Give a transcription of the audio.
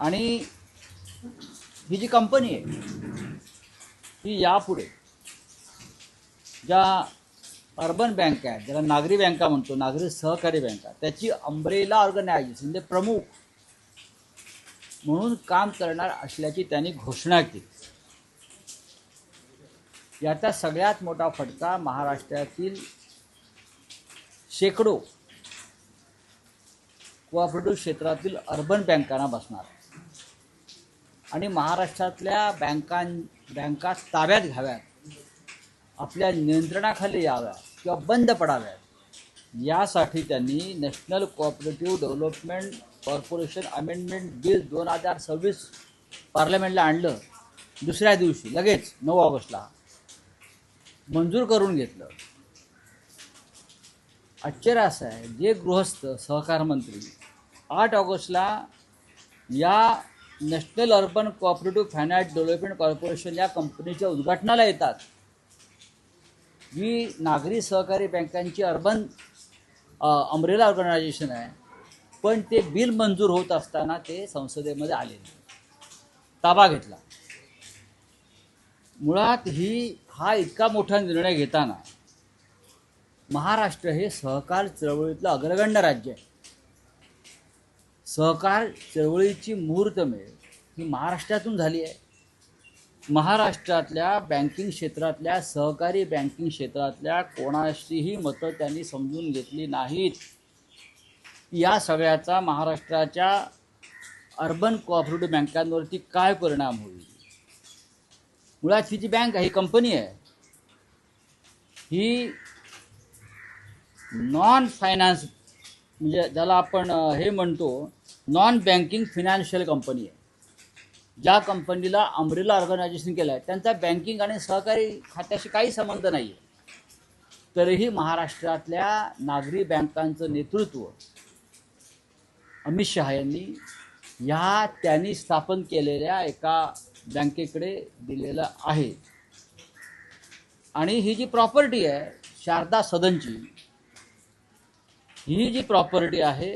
आणि ही जी कंपनी आहे ही यापुढे ज्या अर्बन बँका आहेत, ज्याला नागरी बँका म्हणतो, नागरी सहकारी बँका, त्याची अंब्रेला ऑर्गनायझेशन म्हणजे प्रमुख म्हणून काम करणार असल्याची त्यांनी घोषणा केली. याचा सगळ्यात मोठा फटका महाराष्ट्रातील शेकडो कोऑपरेटिव्ह क्षेत्रातील अर्बन बँकांना बसणार आणि महाराष्ट्रातल्या बँका ताब्यात घ्याव्यात, आपल्या नियंत्रणाखाली याव्यात किंवा बंद पडाव्यात, यासाठी त्यांनी national cooperative development corporation amendment bill 2026 पार्लमेंटला आणलं. दुसऱ्या दिवशी लगेच 9 ऑगस्टला मंजूर करून घेतलं. आश्चर्य असं आहे, जे गृहस्थ सहकार मंत्री 8 ऑगस्टला या national urban cooperative finance development corporation या कंपनीच्या उद्घाटनाला येतात, जी नागरी सहकारी बँकांची अर्बन अंब्रेला ऑर्गनायझेशन आहे, पण ते बिल मंजूर होत असताना ते संसदेमध्ये आले, ताबा घेतला. मुळात हा इतका मोठा निर्णय घेताना महाराष्ट्र हे सहकार चळवळीतलं अग्रगण्य राज्य आहे. सहकार चळवळीची मुहूर्तमेढ ही महाराष्ट्रातून झाली आहे. महाराष्ट्रातल्या बँकिंग क्षेत्रातल्या, सहकारी बँकिंग क्षेत्रातल्या कोणाशीही मतं त्यांनी समजून घेतली नाहीत. या सगळ्याचा महाराष्ट्राच्या अर्बन कोऑपरेटिव्ह बँकांवरती काय परिणाम होईल? मुळात ही जी बँक आहे, ही कंपनी आहे, ही नॉन फायनान्स म्हणजे ज्याला आपण हे म्हणतो नॉन बँकिंग फिनान्शियल कंपनी आहे. ज्या कंपनीला अंब्रेला ऑर्गनायझेशन केलं आहे त्यांचा बँकिंग आणि सहकारी खात्याशी काही संबंध नाही आहे. तरीही महाराष्ट्रातल्या नागरी बँकांचं नेतृत्व अमित शहा यांनी त्यांनी स्थापन केलेल्या एका बँकेकडे दिलेलं आहे. आणि ही जी प्रॉपर्टी आहे शारदा सदनची, ही जी प्रॉपर्टी आहे